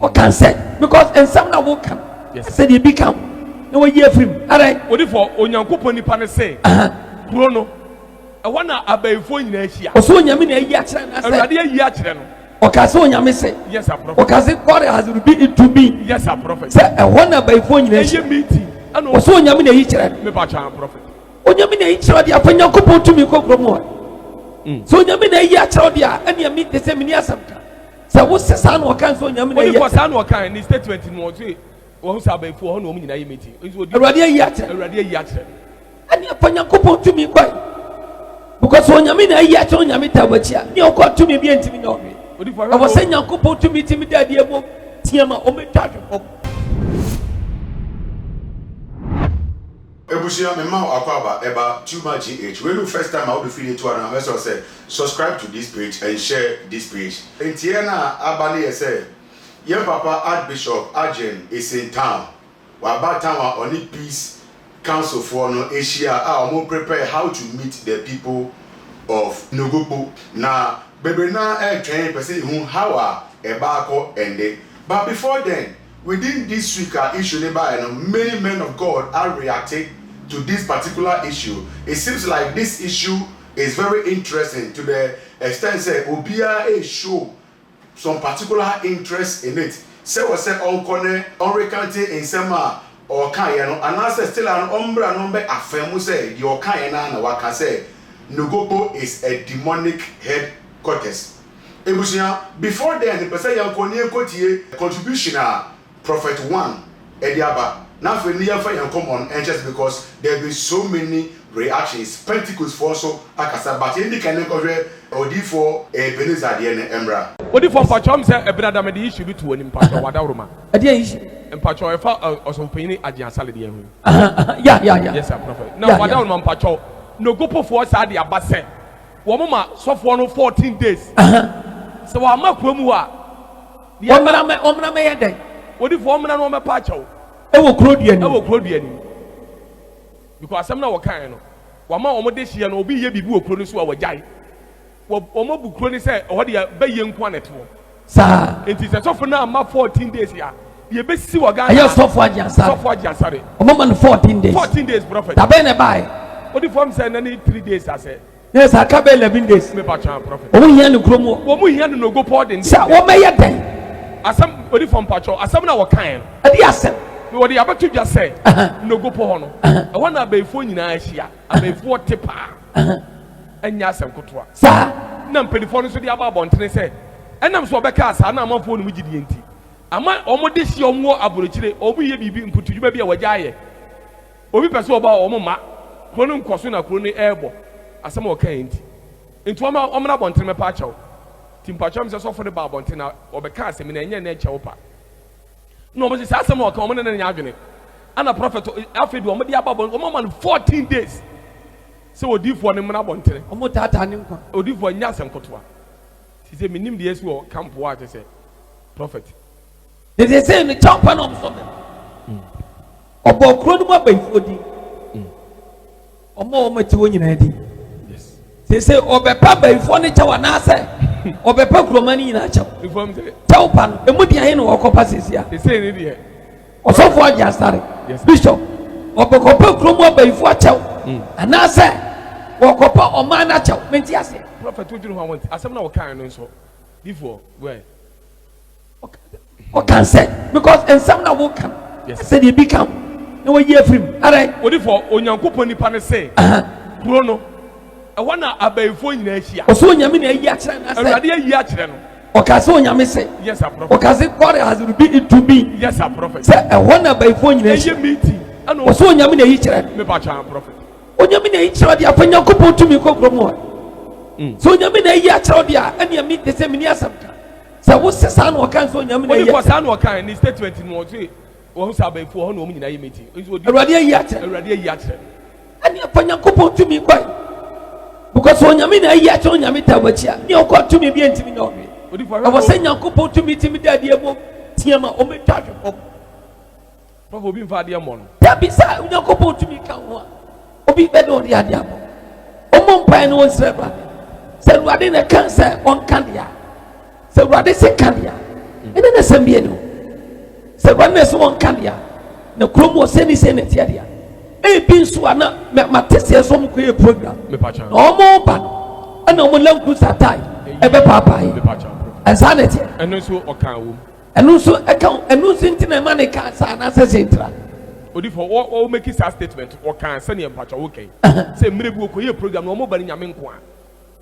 Or can say because and some now will come. Yes. Said he become. No way hear from. Alright. What if for Onyankopo ni pane say? Chrono. I wanna abefo nyina ahia. Oso nyame na ahia kire na say. Awurade ahia kire no. Okaso nyame say. Yes, sir, prophet. Okaso God has revealed it to be. Yes, sir, prophet. Say I wanna abefo nyina ahia. Meeting. Oso nyame na ahia kire. Me ba chan prophet. Onyame na ahia kire dia Onyankopon tumi kokromo. So nyame na ahia kire dia ene mi de say mini asamka. Say wo sesa na okan so nyame na ahia. Wo sesa na okan ni statement no say wo say abefo ho na omu nyina ahia meeting. Awurade ahia kire. Awurade ahia kire. Ene Onyankopon tumi kwai. Because when you mean a year to Yamita, but you got to me be intimate. I was saying, Uncle to meet him, Daddy, Tiama, Ometa. Ebusia Mema Akwaba Eba Tuma GH. When you first time I will be feeling to an investor say subscribe to this page and share this page. In Tiana Abali say, your Papa Archbishop Agyin is in town. While about town on the peace council for no Asia are more prepared how to meet the people of Nogokpo. Now, baby now train person who how are Ebako and they. But before then, within this week issue by many men of God are reacting to this particular issue. It seems like this issue is very interesting to the extent that Obia show some particular interest in it. Say was said on corner on recounting in Sema or Kayano, and answer still an umbra number affirm say your Kayana waka say Nogokpo is a demonic headquarters. Before then, the person contribution Prophet 1 Ediaba. Now for near fire common and just because there be so many reactions, Pentecost for so akasa but in the kind of or for a Beneza Emra. What if for Pachom say a brother made the issue to an impact Wadaruma? A dear issue. And Pacho or some penny Agyin Salad. Yeah. Yes, sir, Prophet. Now, Wadaruma Pacho, Nogokpo for Sadi Abase. Womama so for 14 days. So I'm not Kromua. Omra may a day. What if woman and woman Pacho? I will crowd you. Because I'm not kind of. Wama Omodeshi and Obi Yebu produce our Jai. Omobu Crony said, or what the bay young quantity. Sir, it is a soft now, my 14 days here. You best see what guy. I just stop for Jasare. A moment 14 days. 14 days, Prophet. Tabene by. What if I'm saying any 3 days? I said, yes, I can't 11 days. Me Pacha, Prophet. Oh, we no Chromo. Oh, we here no go pardon. Sir, what may you think? As somebody from Pacho, as some our kind. Yes, sir. What the about to just say, Nogokpo. I want to be phone in Asia, I be 40 pa. And Yasam Kotwa. Sir, Nam Pediphone to the about and say, and I'm so back as I'm on phone with the NT. Am I almost this year more aborigine, or we be being put to you maybe a Wajaye? Or we pursue about Omoma, Conum Cosuna Crony Airbo, as some more kind. Into Omana Bontima Pacho. Tim Pacham is for the Barbontina or Becas in a nature opa. No, but it's as more common than Agyin. And a prophet after the Omadi 14 days. So we did for the Manabonte. Omotata, or did for Yasam Kotwa. He said, Minim the SO camp what I said. Prophet. They say in the top and of something. About Cronuma by 40. Or more material. Yes. They say, Obepa by furniture and answer. Obepa Cromani in a chop. Taupan, a Mudian or Copasis here. They say it here. Or so far, Asare. Yes, Bishop. Obepa Cromo by Fuacho. And I say, Wakopa or Manacho, Mentiasi. Prophet, what do you want? As some now kind so before where? What can say? Because and some now will come. Yes, said he become. No year from. Alright. What if for Onyankopo ni pane say? Chrono. I want to abefo nyina ahia. Oso nyame na ahia kire na say. Awurade ahia kire no. Okaso nyame say. Yes, sir, prophet. Okaso God has revealed it to be. Yes, sir, prophet. Say I want to abefo nyina ahia. Meeting. Oso nyame na ahia kire. Me ba chan prophet. Onyame na ahia kire dia Onyankopon tumi kokromo. So nyame na ahia kire dia ene mi de say mini asamka. Say wo sesa na okan so nyame na ahia. What if for okan ni statement no say wo say abefo ho na omu nyina ahia meeting. Awurade ahia kire. Awurade ahia kire. Ene Onyankopon tumi kwai. Because when you mean a year to Yamita, which you got to me be intimate. I was saying, Uncle to meet him, Daddy, Tiama, Ometa. Probably Vadia Mon. That beside Uncle to me, Obi better on the Adiabo. Omon Pine was rebel. Said, what in a cancer on Candia. Said, what is a Candia? And then a Sambiano. sɛ runners wɔn kanea na kurom wɔ sɛ ne sɛ ne tia deɛ ebi nso ana mate sɛ so mo kɔyɛ program na ɔmo ba no ɛna ɔmo lanku satai ɛbɛ paapaaye ɛnsa ne teɛ ɛno nso ɔka wo ɛno nso ɛka ɛno nso nti na ɛma ne ka saa na sɛ sɛ ntira odifo o make that statement ɔka sɛnea mpacha wo kɛn sɛ mmerɛ bi wɔkɔyɛ program na ɔmo ba ne nyame nko a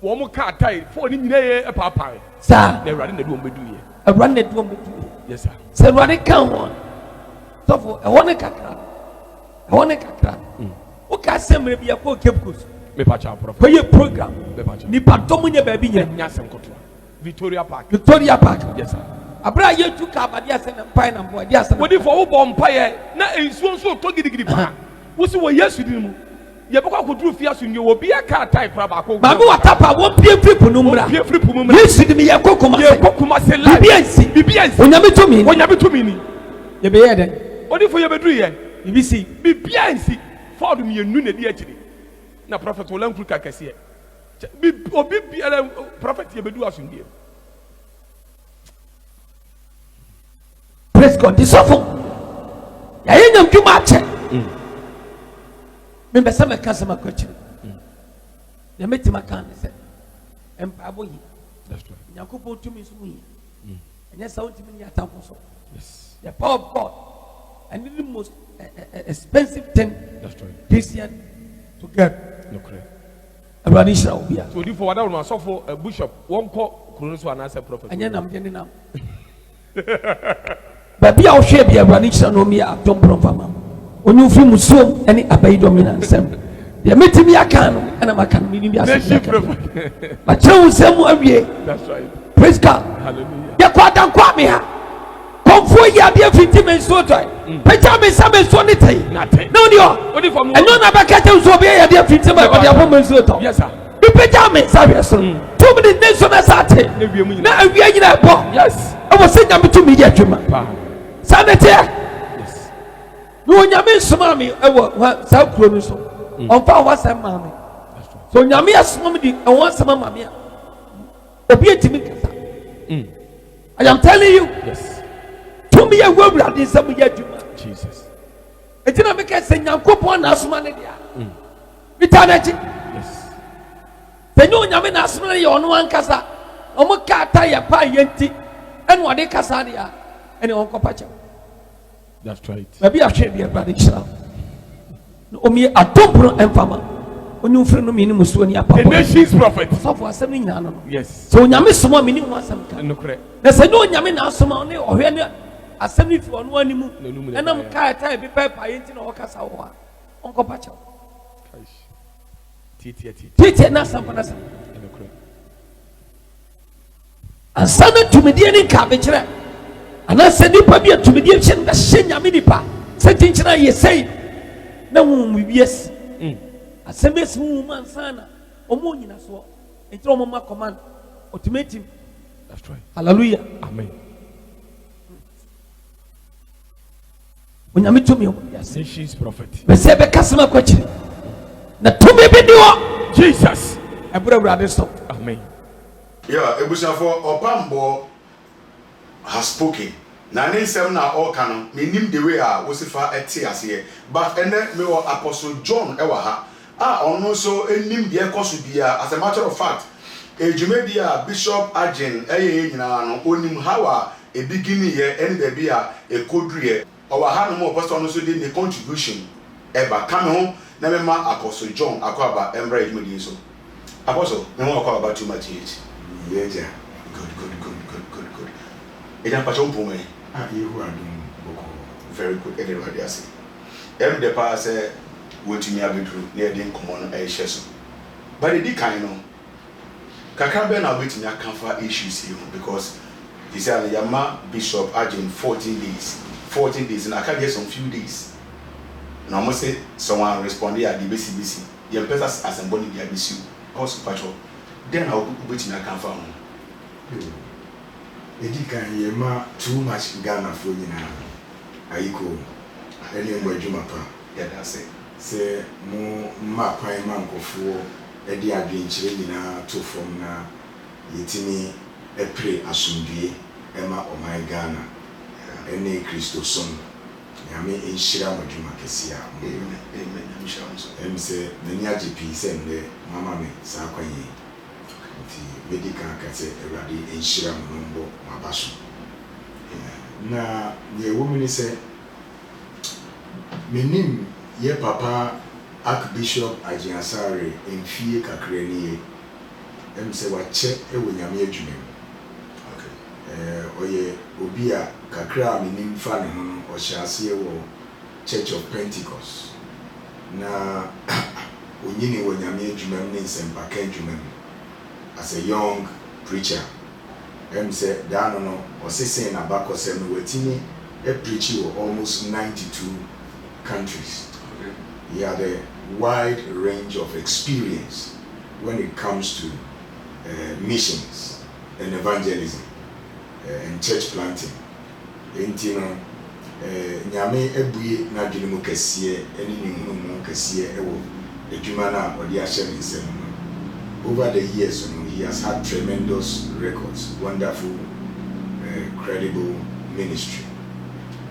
wɔn ka atai fo ne nyina yɛ paapaaye saa na awurade na de wɔn bɛdu yɛ awurade na de wɔn bɛdu yɛ yes sir sɛ awurade ka ho sɔfo ɛwɔ ne kakra woka sɛ mmerɛ bi yɛkɔ Cape Coast mepacha aprɔfo kɔyɛ program nipa dɔm nyɛ baabi nyɛ nyasɛm kotoa Victoria Park yes sir abra yɛtu ka abade asɛ na mpae na mboa de asɛ wodi fo wo bɔ mpae na nsuo nso to gidigidi pa wo si wo Yesu din mu yɛbɛkɔ akɔduru fie aso nwie obi aka atai kora baako maame watapa wɔn pie firi po no mmra Yesu din yɛkɔ kuma sɛ bibi ansi onyame tumi ni yɛbɛyɛ dɛ wodi fo yɛbɛduru yɛ bibi ansi fɔɔdo mmienu na di akyiri na prophet wɔ lankuru kakɛseɛ obi biara prophet yɛbɛdu aso nwie praise God disofo yɛyɛ nyam dwuma akyɛ membɛsɛ mɛka sɛ makɔ akyiri deɛ mɛtim aka ne sɛ mpaabɔ yi nyankopɔn tumi nso mu yi ɛnyɛ sɛ wontumi ne yɛatamfo so the power of God and the most expensive thing Christian to get awurade hyira wo bia so odifo wada no asɔfo bishop wɔnkɔ kuro no so anaasɛ prophet ɛnyɛ nam de ne nam baabi a wohwɛ bia awurade hyira no ɔmi adɔm borɔmfama onye mfiri musuom ɛne abayi dɔm nyina nsɛm deɛ mɛtumi aka no ɛna maka no menim bi asɛ makyerɛ wo nsɛm mu awie praise God yɛkɔ adankɔ a me ha kɔmfoɔ yi adeɛ finti me nsuo tɔe pɛgya me nsa me nsuo ne tei na wodi hɔ ɛno na bɛka kyɛ nsuo bɛyɛ adeɛ finti ma ɔde abɔ me nsuo tɔ mepɛgya me nsa hwɛ so 2 minutes ne nsuo no sa te na awia nyina ɛbɔ ɛwɔ sɛ nyame tumi yɛ adwuma saa ne teɛ na onyame nsoma me ɛwɔ saa kuro no so ɔmfa ho asɛm maa me so onyame asoma me de ɛho asɛm ama me a obi atumi kasa I am telling you tumi yɛ wawurade nsɛm yɛ adwuma ɛti na meka sɛ nyankopɔn na asoma ne deɛ meta n'akyi sɛ nyɛ onyame na asoma ne yɛ ɔno ankasa ɔmo ka ata yɛ pa yɛ nti ɛne ɔde kasa deɛ a ɛne ɔnkɔpa kyɛw that's right babi ahwɛ bi awurade hyira na ɔmi adompono ɛmfama ɔne mfiri no mene musuo ne apapɔ the nation's prophet sɔfo asɛm no nyinaa no yes sɛ onyame soma mene ho asɛm ka na sɛ nyɛ onyame na asoma ne ɔhwɛ ne asɛm no fi ɔno animu ɛnam kaa ɛtae bi pɛɛpaeɛ nti na ɔkasa wɔ a ɔnkɔpa kyɛw tietie na asɛmpa no asɛm ansa na tumidie ne nka bɛkyerɛ anaasɛ nipa bi a tumidie hyɛ no bɛhyɛ nyame nipa sɛ kyenkyena yɛ sɛi na womu wiase asɛm asi wo mu ansa na ɔmo nyina soɔ ɛnkyerɛ ɔmo ma command automatic hallelujah amen onyame tumi ɔmo wiase nation's prophet bɛsɛ bɛka sɛm akɔkyiri na tumi bi ni hɔ Jesus ɛbrɛ awurade so amen yeah ebusuafo ɔpambɔ has spoken na ne nsɛm na ɔka no menim the way a wosifa ɛte aseɛ but ɛnɛ me wɔ apostle John ɛwɔ ha a ɔno nso enim deɛ ɛkɔ so bia as a matter of fact edwumadi a Bishop Agyin ɛyɛ nyinaa no onim how a ebigini yɛ ɛne baabi a ekoduruyɛ ɔwɔ ha no mo apostle no so de ne contribution ɛba ka me ho na me ma apostle John akɔaba ɛmbra edwumadi so apostle me ho akɔaba too much age yeah good Eja pacho mpome yehu adum boko very good ede wade ase em de pa say wotumi abedru na e de nkomo no e hye so but the kan no kakra be na wetumi akanfa issues here because he said yama Bishop Agyin 14 days na aka get some few days na mo say someone respond ya the bc ye pesa asemboni dia bc cause pacho then how wetumi akanfa ho Edikan yema too much Ghana for nyina ayiko ene mo adwuma pa ya da say mo ma kwan mankofo edi adwenkyire nyina to from na yetimi epre asomdue ema oman Ghana ene Kristo som nyame enhyira modwuma kesia amen enhyira mo so say many agp say nde mama me sa kwanye nti medical ka say Awurade enhyira mo nombo mabaso na ye woman say menim ye papa Archbishop Agyin Asare emfie kakra ni say wache ewo nyame adwuma oye obi a kakra menim fa ne ho no o hyase wo Church of Pentecost na onyini wo nyame adwuma ne nsempa ka adwuma as a young preacher say da no o sese na bakosem no watini e preach wo almost 92 countries. He had a wide range of experience when it comes to missions and evangelism and church planting. Entino nyame ebuye na dwene mu kese eni ne hunu mu kese ewo adwuma na odi ahye nsem. Over the years, he has had tremendous records, wonderful, credible ministry.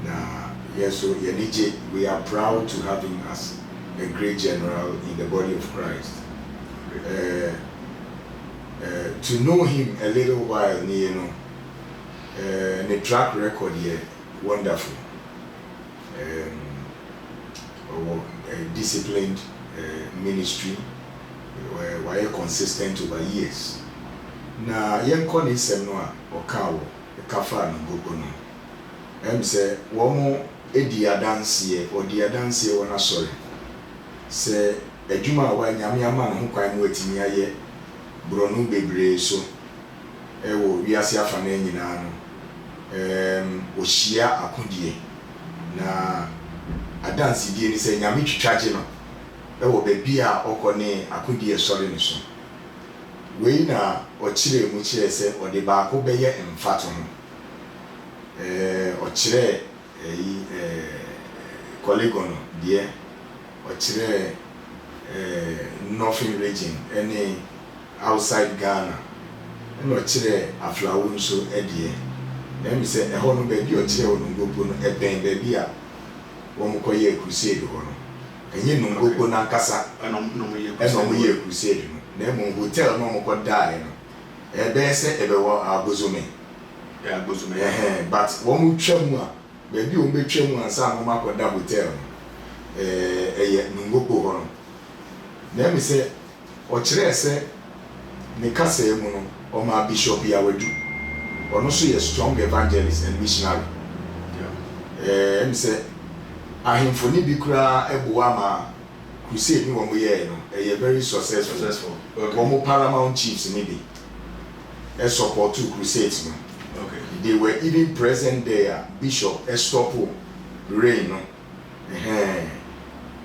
Now, yes, so Yenije, we are proud to have him as a great general in the body of Christ. To know him a little while, you know, the track record here, wonderful. Disciplined ministry. Were consistent over years. Na yenko ni semno okawo kafa Nogokpo no. Say womo edi adanse wona sorry. Se adwuma wa nyame ama no kwan no atimi aye bronu bebre so ewo wiase afa na nyina no ohia akodie na adanse die ni se nyame twitwaje no ewo bebi a okone akodie sori ni so we na ochire mu chire se ode ba ko beye emfato ho ochire Collegono die ochire Northern region any outside Ghana and ochire aflawo nso edie na mi se eho no bebi ochire Nogokpo no eben bebi a wo mo koye crusade ho no enye Nogokpo na nkasa no mo ye crusade no na mo hotel no mo ko die no ebe se ebe wo agbozume but wo mo twam a bebi o betwam ansa mo makoda hotel no eye Nogokpo ho no na mi se ochire se ne kasa emu no o ma bishop ya wadu ono so ye strong evangelist and missionary mi se ahemfoni bi kura eboa ma crusade ni wo mo ye no very successful. Como paramount chiefs maybe support two crusades no. Okay. They were even present there. Bishop Estopo reign no.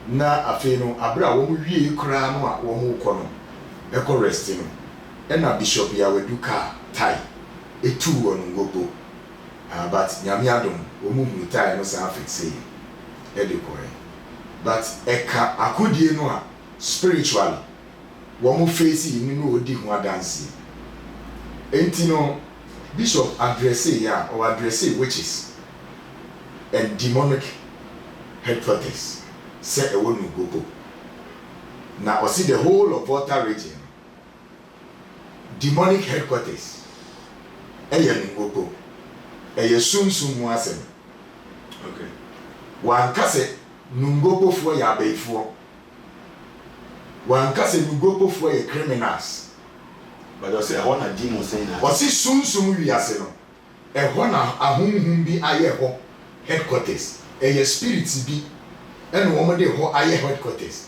Na afeno abra wo wie kura no a wo mo kɔ no ɛkɔ rest no. Na bishop ya weduka tai etu wo Nogokpo. But nyame adom wo mu tai no sa fixe edikoe. But eka akodie no a spiritually womo face ni no odi ho adanse enti no bishop address ya or address witches and demonic headquarters say ewo Nogokpo na o see the whole of Volta region demonic headquarters eye Nogokpo eye sunsun mu asem. Okay. Wan kase Nogokpo fo ya abaifo wan kase Nogokpo fo ye criminals. But I say I want a demon saying that. Wasi sunsum wiase no. Ehɔ na ahunhun bi ayɛ hɔ headquarters. Ɛyɛ spirits bi ɛna wɔn de hɔ ayɛ headquarters.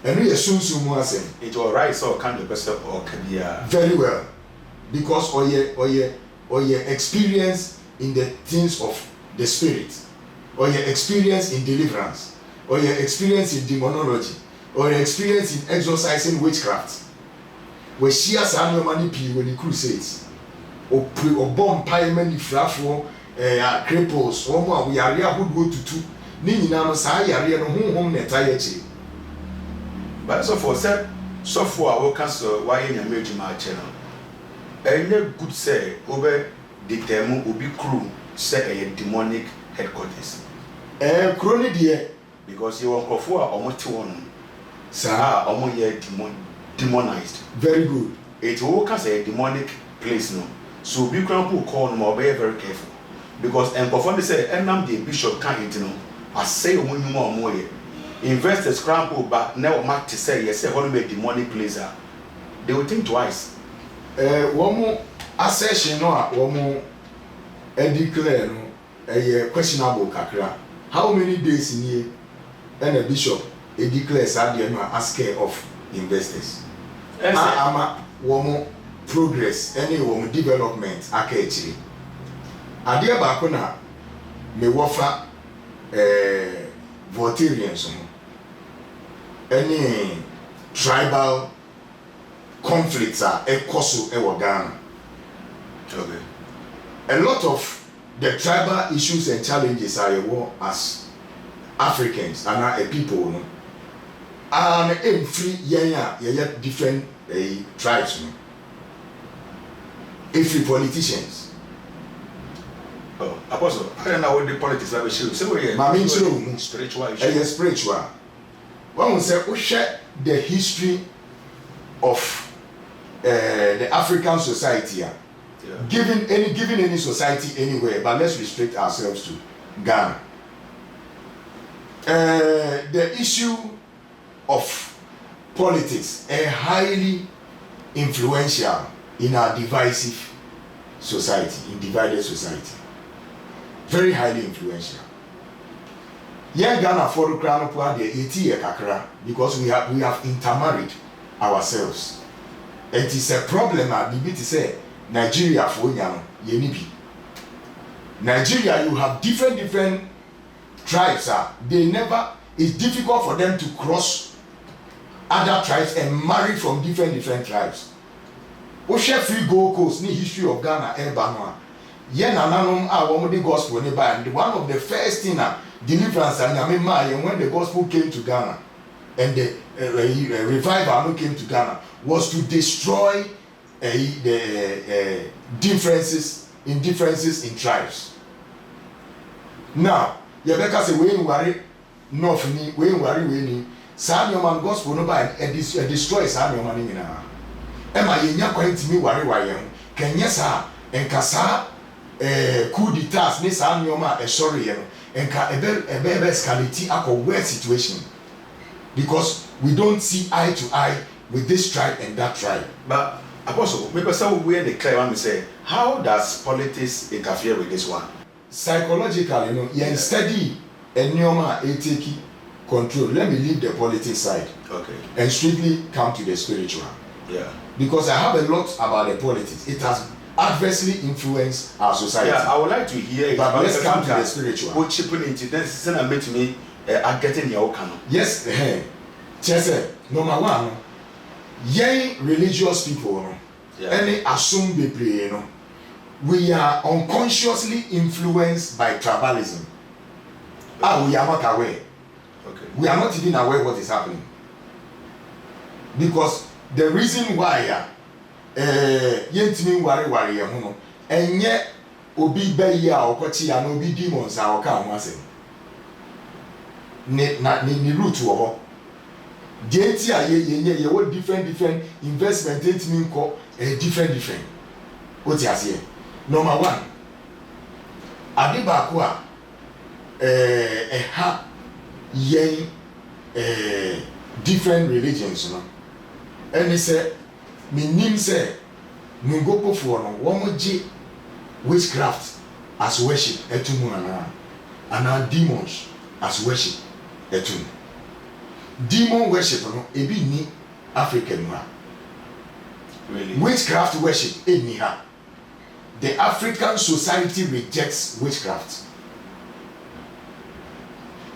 Ɛno yɛ sunsum mu asɛm. It will rise so can the best or kabia. Very well. Because oye experience in the things of the spirit. Oye experience in deliverance. Oye experience in demonology. Or experience in exorcising witchcraft. We share some money when the crusades. Or bomb payment frafo cripples, or more we are here who go to two. Nina Saya no home netayechi. But so for said so for our cancel why in your major channel. A good say over the term will be crew say a demonic headquarters? Kroni deɛ. Because you want Kofu almost one. Sir, almost demonized. Very good. It will cause a demonic place no. So be people call no be very careful. Because and Kofu say enam the bishop can't no. I say when you more investors scramble but now mark to say yes say one be demonic place. They will think twice. One assertion no one declare no a questionable kakra. How many days in here and a bishop declares that they are asking of investors? Ama one progress any one development actually. Adia bakuna me wafa Voltarians any tribal conflicts are ekoso Ghana. Okay. A lot of the tribal issues and challenges are war as Africans and a people no. And every year different tribes no. Every politicians. Oh, Apostle, I don't know what the politics are. So we spiritual issue. Spiritual. One will say we share the history of the African society. Yeah. Given any society anywhere, but let's restrict ourselves to Ghana. The issue of politics are highly influential in our divisive society, in divided society. Very highly influential. Yeah, Ghana for the crown of the 80 year kakra because we have intermarried ourselves. It is a problem I be to say Nigeria for yenibi. Nigeria, you have different tribes. It's difficult for them to cross other tribes and marry from different tribes. Oshe free Gold Coast ni history of Ghana Ebanoa. Yen ananom a woman the gospel nearby, and one of the first thing deliverance and when the gospel came to Ghana and the revival came to Ghana was to destroy the differences in tribes. Now, Yabeka say we worry north ni we worry we ni sa man gospel no by destroy sa man ni na. Ema yenya kwantimi worry wayen kenye sa enkasa coup d'etat ni sa nyoma sorry yen enka ebe escalate akọ worse situation because we don't see eye to eye with this tribe and that tribe. But Apostle, maybe some way the clear one say, how does politics interfere with this one? Psychologically, you study and nyoma take control. Let me leave the politics side. Okay. And strictly come to the spiritual. Yeah. Because I have a lot about the politics. It has adversely influenced our society. Yeah, I would like to hear it. But let's come to the spiritual. What chipping into this is not make me getting your canon. Yes, Chese, number one, young religious people, any assume be pray, we are unconsciously influenced by tribalism. We are not aware. Okay. We are not even aware what is happening. Because the reason why yentimi worry no enye obi bayi a okochi ya no obi demons a oka ho asem ni root wo ho jenti a ye wo different investment entimi nko different what you say number 1 adiba ko a ha yen different religions no and he said minim say Nogokpo for no one ji witchcraft as worship etumu ana demons as worship etumu demon worship no ebi ni African wa really witchcraft worship eni ha the African society rejects witchcraft.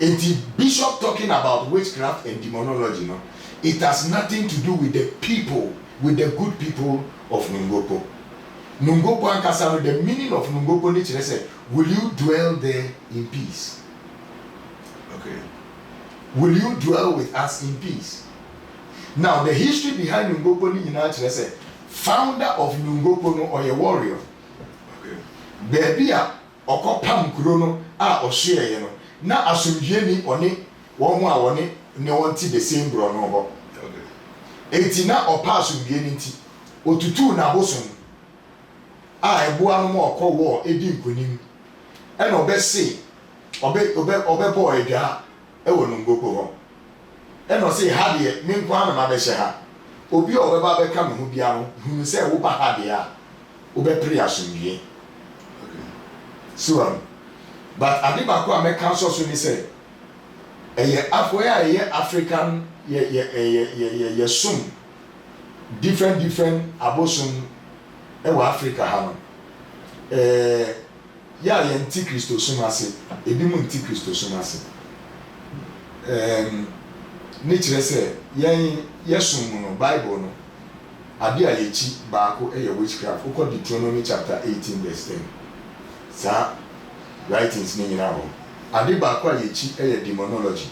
And the bishop talking about witchcraft and demonology no it has nothing to do with the people, with the good people of Nogokpo. Nogokpo ankasa, the meaning of Nogokpo nature say, will you dwell there in peace? Okay. Will you dwell with us in peace? Now the history behind Nogokpo ni nature say, founder of Nogokpo no or a warrior. Okay. Baby okopam kuro no a ohwe ye no na asomdwe ni one won ho a wone ne won ti the same bro no ho enti na opa asomdwe ni nti otutu na bosom a eboa no mo okowo edi nkonim e na obese obebo edwa e wo Nogokpo ho e no say ha de me nkwa na ma be hye ha obi obeba be ka me ho bia no hu say wo ba ha de a obepre asomdwe so but adiba ko American so ni say eye afoya eye African ye sum different abosom e wa Africa ha no ya ye anti-Christo sum ase ebi mu anti-Christo sum ase ni kire say ye sum no Bible no ade a ye chi ba ko eye witchcraft ko Deuteronomy chapter 18 verse 10 sa writings ni nyina ho ade ba ko ye chi demonology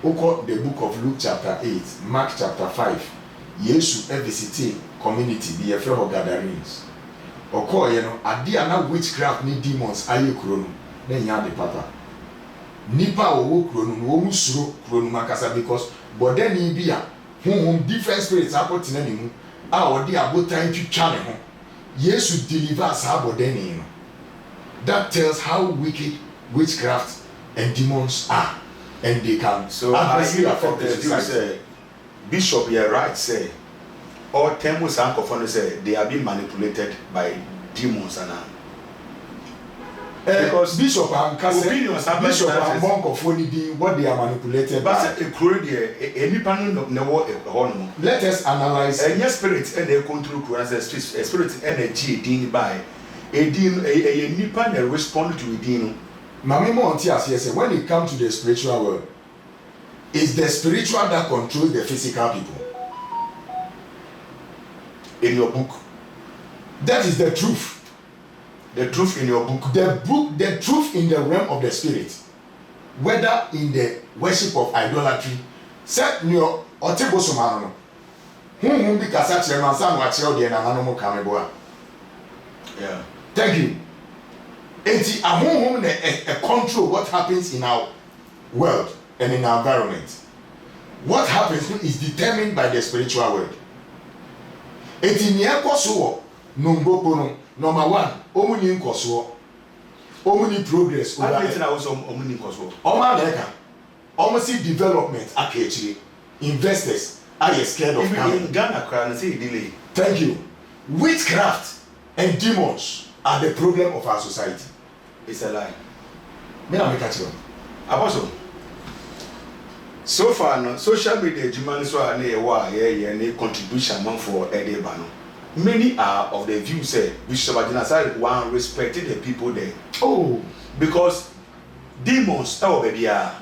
ko the book of Luke chapter 8 Mark chapter 5 Yesu visiting community bi ye fẹ́ ho gatherings okọ ye no ade ana witchcraft ni demons aye kuro no na nya de papa nipa wo kuro no wo musuro kuro no makasa because bodani bi a different spirits apotena ni mu a odi abotan twitwa ne ho Yesu deliver sa bodani no. That tells how wicked witchcraft and demons are, and they can adversely affect the society. Bishop, you're right, say, all temples and conformity say they are being manipulated by demons and because Bishop and Bishop and monk of what they are manipulated by. Let us analyze. And your spirit and they control as a spirit energy by. A nipa na respond to within. Mami mo onti as when it comes to the spiritual world, it's the spiritual that controls the physical people. In your book, that is the truth. The truth in your book. The truth in the realm of the spirit, whether in the worship of idolatry. Set your otebo somano. Bi kasa chere mansa no achero de na nanu mo kameboa. Yeah. Thank you. Enti ahonhom na control what happens in our world and in our environment. What happens is determined by the spiritual world. Enti ni ekoso Nogokpo no number 1, omuni nkoso. Omuni progress over. I na also omuni nkoso. Oma leka. Omo see development akechire. Investors are scared of coming. In Ghana crowd say delay. Thank you. Witchcraft and demons are the problem of our society. It's a lie. Me na make you. Apostle. So far, no social media demand so any contribution man for Edeba no. Many are of the view say Bishop Asare one respected the people there. Oh, because demons baby are.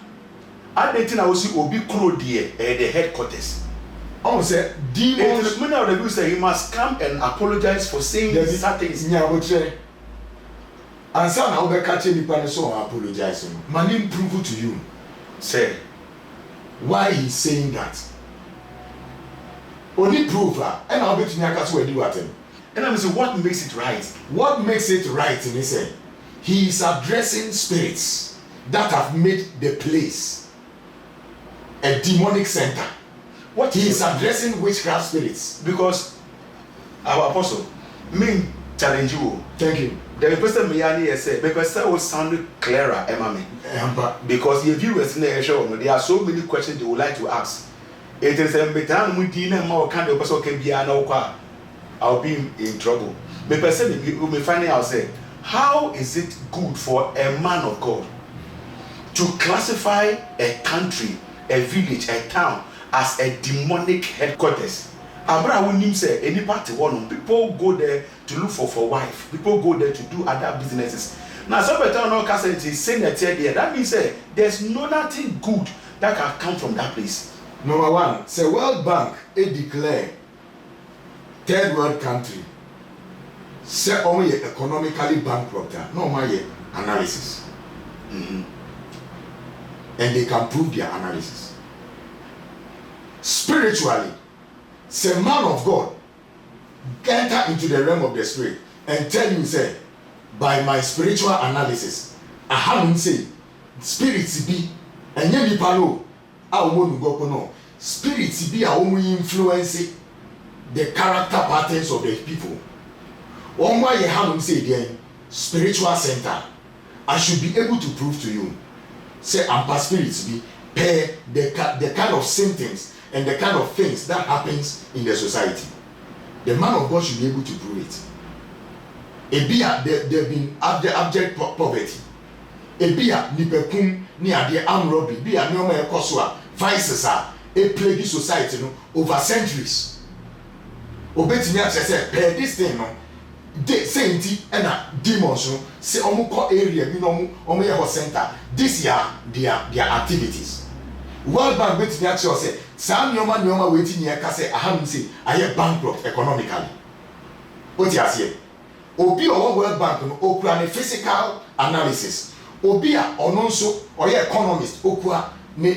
I think I will see Obi Kuro there at the headquarters. Oh, say demons. Many of the view say he must come and apologize for saying certain things. And some now be catching the pan so apologizing. Man prove to you. Say why he's saying that. Only proof and I'll bet you we do at him. And I'm saying what makes it right? What makes it right in he said he is addressing spirits that have made the place a demonic center. What he is addressing witchcraft spirits. Because our apostle me challenge you. Thank you. The person me say because that will sound clearer, Emma. Because your viewers in the show, there are so many questions they would like to ask. It is a better and more kind of person can be an okwa. I'll be in trouble. The person you may find out say, how is it good for a man of God to classify a country, a village, a town as a demonic headquarters? Abra when say any party one people go there to look for wife, people go there to do other businesses. Now some better no castle is saying that there. That means there's nothing good that can come from that place. Number 1, say World Bank declare third world country. Say only economically bankrupt. No my analysis. And they can prove their analysis. Spiritually, say man of God enter into the realm of the spirit and tell you say by my spiritual analysis, I haven't say spirits be and yet palo I won't go no spirits be a woman influence the character patterns of the people. One why you haven't say again spiritual center. I should be able to prove to you, say I'm past spirits be pair the kind of symptoms and the kind of things that happens in the society. The man of God should be able to prove it. There been abject poverty. Nipekum ni ade armed robbery be a normal ekoswa vices are a plague society no over centuries. Obetimi a say this thing no de sainti and demons no say omuko area bi no omu ye center. This year their activities. World Bank betimi a say some nyoma waiting here ka say aham say aye bankrupt economically. What you say? Obi or World Bank no okura ne physical analysis. Obi a ono nso oye economist okura ne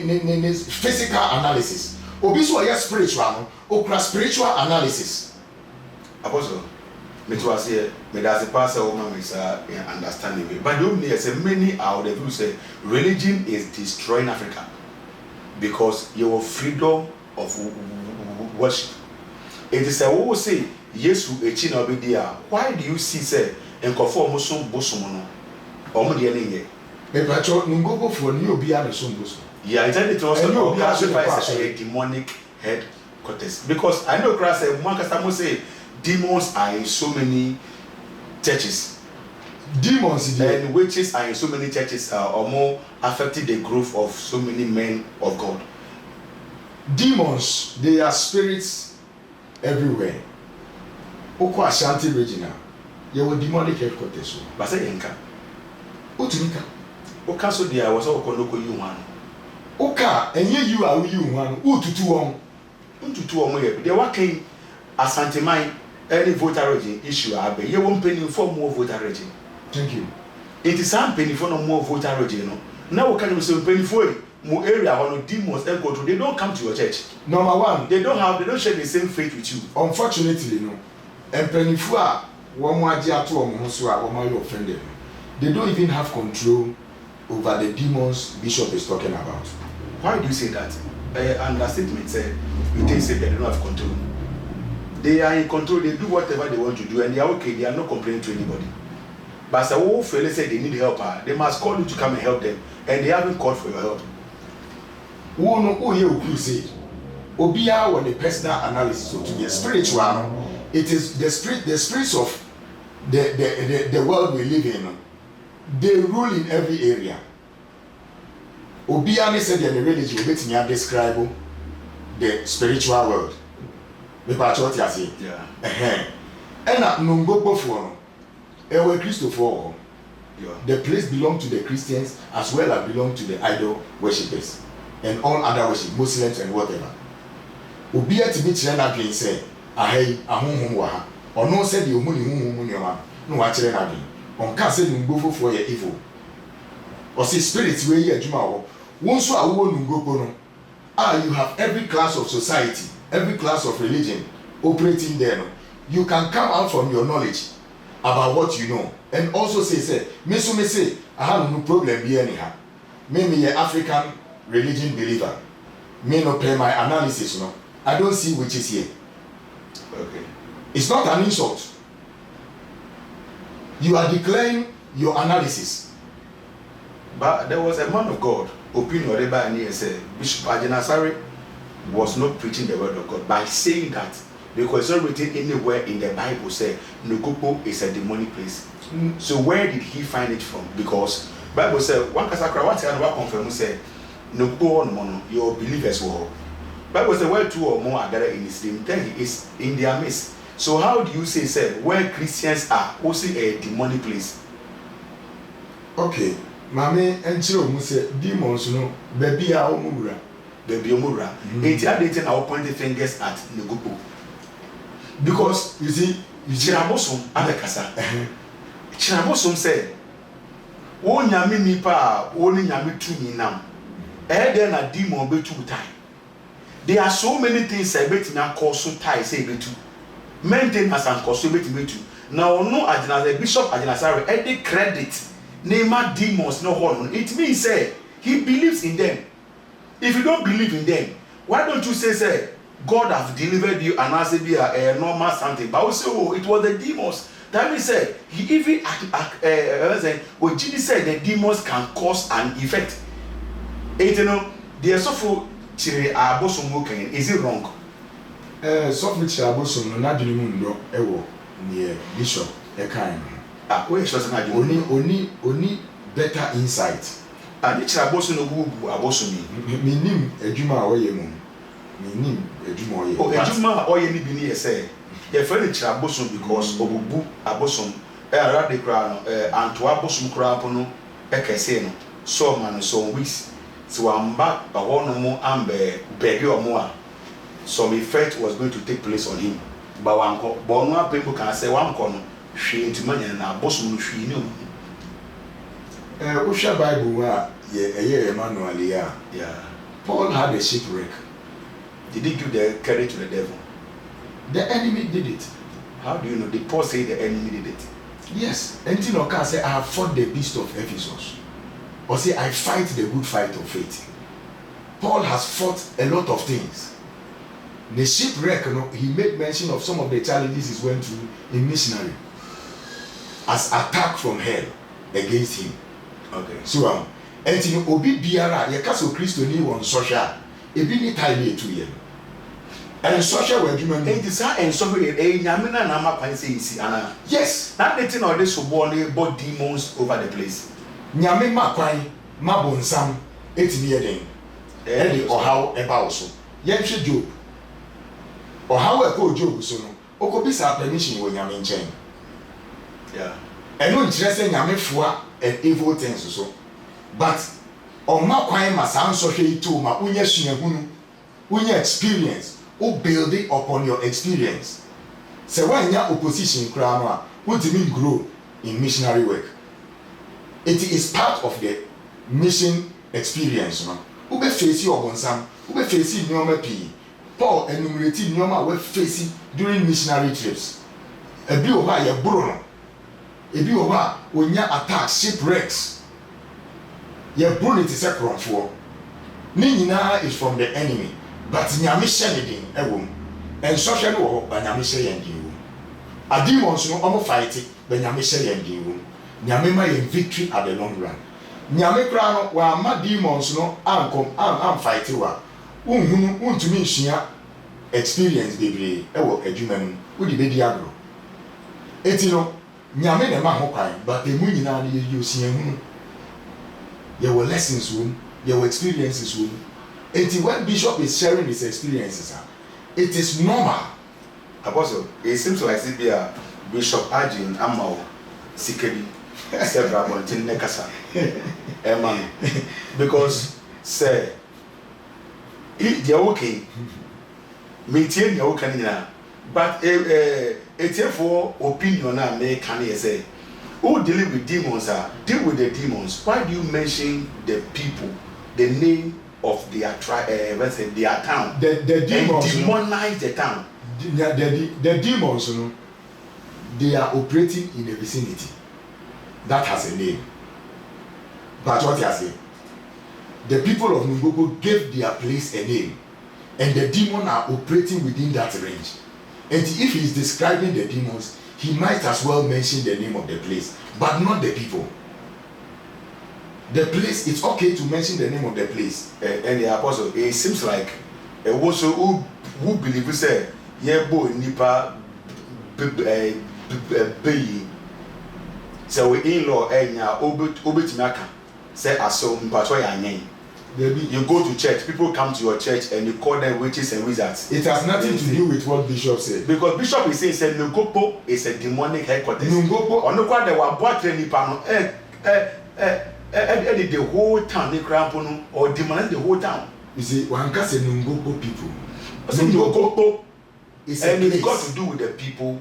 physical analysis. Obi so oye spiritual no okura spiritual analysis. Apostle, me to say me that's a pastor woman is understanding me. But don't say many out there who say religion is destroying Africa because your freedom of worship. It is a who say yes to a china obedia. Why do you see say and conform musum bosumono? Nogokpo for new obi a bosom. Yeah, it's a demonic headquarters because I know Christ said one customer say demons are in so many churches. Demons and witches are in so many churches or more affecting the growth of so many men of God. Demons, they are spirits everywhere. Oko Ashanti regional, there were demonic headquarters. But say Inca. Utunika. Oka so there was all Konoko you one. Oka, and you are you one. Ututu on. Ututu on way. They were came Asante Mai any voter regime issue. Abe, you won't pay for more voter regime. Thank you. It is some penny for no more voter regime. Now can you say penny for more area on demons and control? They don't come to your church. Number one, they don't share the same faith with you. Unfortunately, no. And penny for one more dear to one offended. They don't even have control over the demons Bishop is talking about. Why do you say that? Understatement said you think say they don't have control. They are in control, they do whatever they want to do, and they are okay, they are not complaining to anybody. But as a whole fellow said they need help, they must call you to come and help them, and they haven't called for your help. Who you crusade? Obia when the personal analysis so to be spiritual, it is the spirits of the world we live in. They rule in every area. Obia said the religion will describe the spiritual world. Yeah. And at Nogokpo for Ewe Christopher, the place belongs to the Christians as well as belong to the idol worshippers and all other worship, Muslims and whatever. Obia to be China again say, Ahei, Ahum Waha, or no said you money no watching again. On can't Nogokpo for your evil. Or see spirits where you are. Once you are Nogokpo, you have every class of society, every class of religion operating there. You can come out from your knowledge about what you know and also say me say I have no problem here anyhow. Me a African religion believer. Me no pay my analysis no. I don't see witches here. Okay. It's not an insult. You are declaring your analysis. But there was a man of God, opinion whatever and he said Bishop Agyin Asare was not preaching the word of God by saying that because it's not written anywhere in the Bible say Nogokpo is a demonic place. So where did he find it from? Because Bible said one kasakra what and what confirm say Nogokpo on mono your believers will. Bible said where two or more are gathered in his name, then he is in their midst. So how do you say where Christians are also a demonic place? Okay, Mame and Chiro say demons no baby a omura. Baby omura. It's dating our pointing fingers at Nogokpo. Because you see, Chirabosom Abekasa. Chirabosom said, "O nyame nipa, o ni nyame tumi nam. Then a demon be too time. There are so many things I bet na cause so tie say betu. Maintenance and cause so bet betu. Now no Agyin Bishop Agyin Asare any credit name demons no horn. It means say he believes in them. If you don't believe in them, why don't you say God have delivered you and as be a normal something? But also it was the demons. That means he even what Jesus said the demons can cause an effect. You know, the so chire abosom kan is it wrong? So for chire abosom no na dwene mu ndo ewo near bishop e kan. We sure say na oni better insight. And chire abosom no bu abosom yi. Minim adwuma a woyɛ mu. Minim adwuma oyɛ. Oh, adwuma oyɛ ni bi ni say your friend chire abosom because obubu abosom rather kra no anto abosom kra po no e kese no so man so weeks. So I'm back a one more amber baby or more. Some effect was going to take place on him. But one people can say one corner, she into money and our boss will she knew. Usha Bible, yeah, Emmanuel, yeah. Paul had a shipwreck. Did he give the credit to the devil? The enemy did it. How do you know? Did Paul say the enemy did it? Yes. And Tinoka said, I have fought the beast of Ephesus. Or say, I fight the good fight of faith. Paul has fought a lot of things. The shipwreck, he made mention of some of the challenges he went through in missionary as attack from hell against him. Okay. So, and obi biara, ye kaso Christo ni won social, ebi ni time to ye. And social were human. And this and so nyamina na ma kwan say isi ana. Yes. That the thing or this so born bought demons over the place. Nyame makwan mabonsam etimi yeden e de ohaw eba wo so yenhwe Job ohaw e ko Job so no okobisa permission wo nyame nchen eno nkyere se nyame foa and evil things so but on makwan masanso hwe itu ma unya suahunu unya experience o build it upon your experience se wanya opposition kra no a ultimate grow in missionary work. It is part of the mission experience. Ube facing obonsam, ube facing nyoma pi. Paul enumerated nyoma we facing during missionary trips. Ebi oba ye bro no. Ebi oba onya attack shipwrecks. Ye bro it is a kronfo. Ni nyina is from the enemy, but nyame hye ne din ewom. En so hwe no wo ba nyame hye yen din wo. Ademons no omo fight, ba nyame hye yen din wo. Nyame ma yen victory at the long run. Nyame kra no wa ma demons no am fight wa. Unhunu untumi nhia experience bebre e wo adwuma mu. Wo di bedi agro. Eti no nyame na ma ho kwan, but emu nyina na ye yosia hunu. Ye were lessons won, ye were experiences won. Eti when bishop is sharing his experiences, it is normal. Apostle, it seems like Bishop Agyin Amao Sikedi several months nekasa man because say if they okay maintain your okay na but for opinion na me can say who deal with demons deal with the demons. Why do you mention the people, the name of their tribe, their town, the demons and demonize the town? The demons, they are operating in a vicinity that has a name. But what you say, the people of Nogokpo gave their place a name, and the demons are operating within that range. And if he is describing the demons, he might as well mention the name of the place, but not the people. The place, it's okay to mention the name of the place. And the apostle, it seems like a also who believe say yebo nipa be so we in-law enya obetimaka say aso mpato ya nyen. You go to church, people come to your church and you call them witches and wizards. It has nothing to do with what Bishop said. Because Bishop is saying Nogokpo is a demonic headquarters. Nogokpo onokwa de wa boatre nipa no the whole town they cramp or demonize the whole town. You see, one can say Nogokpo people. Nogokpo is and a it's got to do with the people.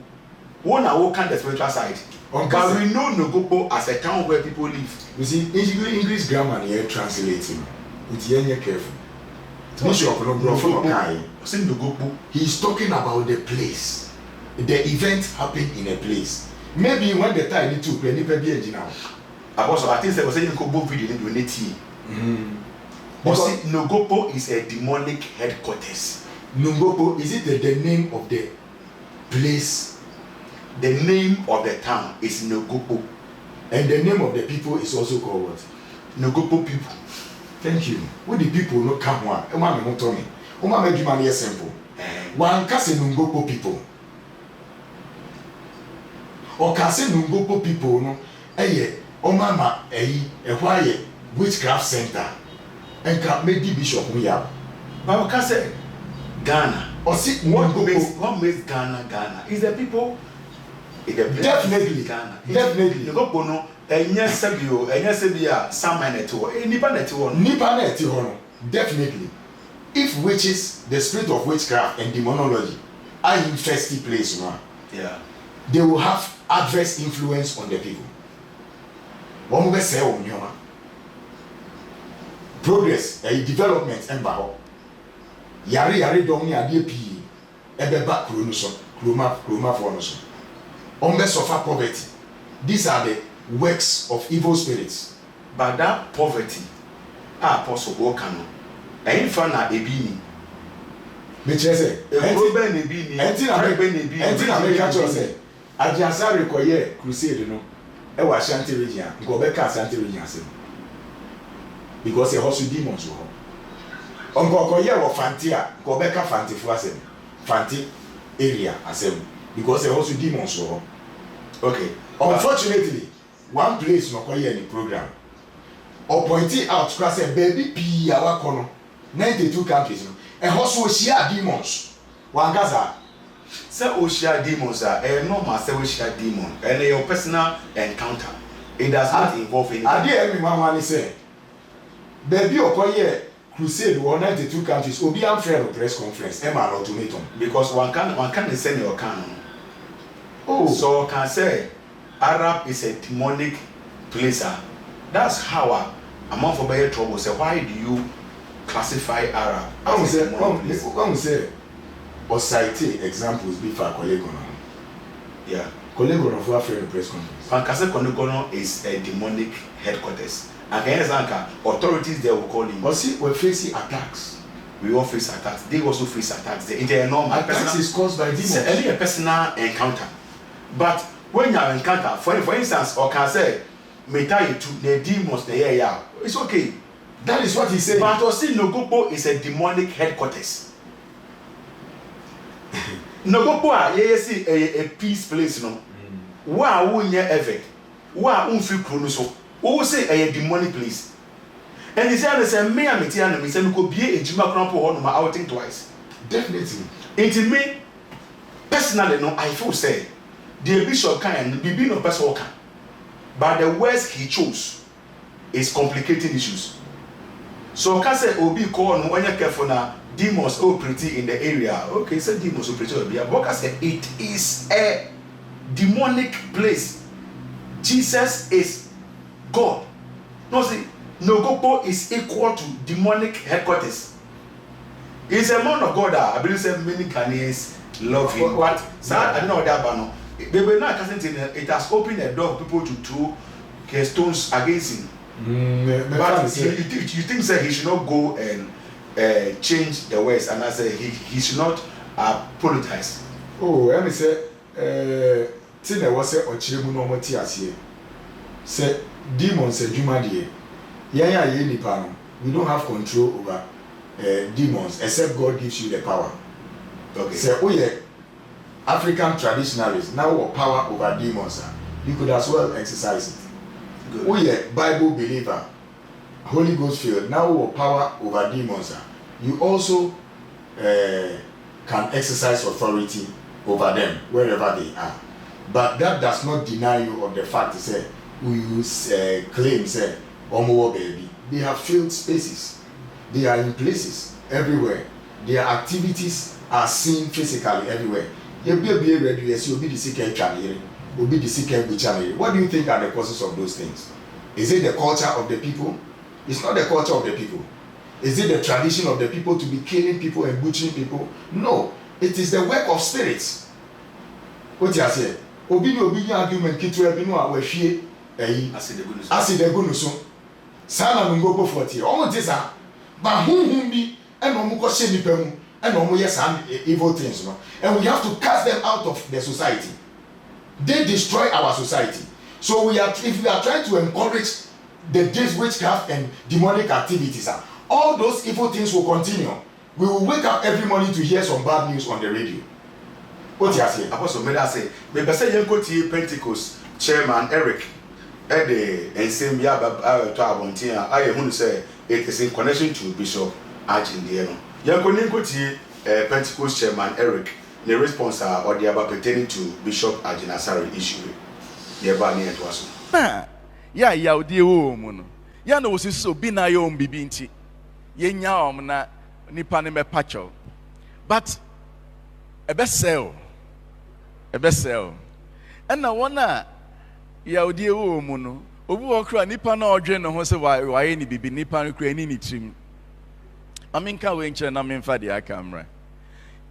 One are walking the spiritual side. But we know Nogokpo as a town where people live. You see, English grammar here translating. It's here careful. He's talking about the place. The event happened in a place. maybe when the time need to any pe be engine now. Also, I think there was a Nogokpo video in the because Nogokpo is a demonic headquarters. Nogokpo, is it the name of the place? The name of the town is Nogokpo. And the name of the people is also called what? Nogokpo people. Thank you. What the people no come one? Uma me tell me. Uma make you money simple. One can say Nogokpo people. Or can say Nogokpo people no. Omama why witchcraft center. And can make the bishop Muya. But we can say Ghana. Or see what makes Ghana is the people. Definitely Ghana. Definitely. Nogokpo no enya sebia sama neto. Nipa neto. Nipa neto. Definitely. If witches, the spirit of witchcraft and demonology are infested place, yeah, they will have adverse influence on the people. One will say progress, development, and baho. Yari domi adi pi ebe back kroma for us. Suffer poverty. These are the works of evil spirits. But that poverty, apostle Okano, ain't fun at ebini. Metrese, America chose. Asare require crusade no. E wa Ashanti region. Go back Ashanti region asem. Because e hustle demons wo. Onko koye wo Fantia, go back Fanti fu asem. Fanti area asem. Because e hustle demons wo. Okay. Unfortunately, one place no koye any program. Or pointing out because a baby P our kono 92 countries no. E hustle share demons. One gaza. Say Oshia demons are no master Oshia demon and your personal encounter. It does not involve any. I did every say, baby, or crusade 192 countries will be unfair press conference. Emma ultimatum because one can send your canon. Oh, so can say Arab is a demonic place. That's how a month for better trouble. So why do you classify Arab? I will say. Or cite examples before Kolegono. Yeah. Kolegono for a press conference. Pankase Kolegono is a demonic headquarters. And Kenyanka authorities there will call him. But see, we're facing attacks. We all face attacks. They also face attacks. The enormous attacks is caused by demons. It's only a personal encounter. But when you have encounter, for instance, or can say, Metaye to the demons, the yeah, it's okay. That is what he said. But also Nogokpo is a demonic headquarters. Nogokpo a peace place no. Wa wonye ever. Wa unfi kro so. Wo say a demonic place. And he said me am tia no me say me ko bie ejuma krampo ho no ma outing twice. Definitely. It me personally no I feel say the bishop can be no person can. But the words he chose is complicating issues. So can say obi call no when you careful na demons operating in the area. Okay, so demons operating will be a book. I said it is a demonic place. Jesus is God. No, see, Nogokpo is equal to demonic headquarters. He's a man of God. I believe say many Ghanaians love him. But I don't know that banner. They were not casting it has opened a door for people to throw stones against him. But you think that he should not go and change the words, and I say he should not apologize. Oh, let me say, Tina was a Ochiremu no Motias. Say, demons and Jumadi. Yeah, we don't have control over demons except God gives you the power. Okay. Say, oh, yeah, African traditionalists now have power over demons. You could as well exercise it. Good. Oh, yeah, Bible believer. Holy Ghost filled now power over demons. You also can exercise authority over them wherever they are, but that does not deny you of the fact to say we use claim say omo baby. They have filled spaces, they are in places everywhere, their activities are seen physically everywhere. You'll be ready, yes, you'll be the second channel, you'll be the second channel. What do you think are the causes of those things? Is it the culture of the people? It's not the culture of the people. Is it the tradition of the people to be killing people and butchering people? No. It is the work of spirits. What you say? obi ni obi nya argument kitwa bi no a wahwie ayi acid egu no so sana no Nogokpo 40 omo te sa ba hunhun bi e no mo ko hye nipa mu e no mo yes and evil things no, and we have to cast them out of the society. They destroy our society. So if we are trying to encourage the witchcraft and demonic activities, all those evil things will continue. We will wake up every morning to hear some bad news on the radio. What you say? Apostle, may I say, maybe say you go to Pentecost chairman Eric, and same year to Abontia. I want to say it is in connection to Bishop Agyin. You go to Pentecost chairman Eric. The response or the about pertaining to Bishop Agyin Asare issue. The about near to us. Ya udi woman. Ya no was so be na yo mbibinti. Ye nya na nipa ne me pacho. But a best sell. And na wana ya udi woman. Obu okra nipa na odwe no ho se wa ni bibi nipa no kra ni trim. Aminka we nche na memfa de akamra.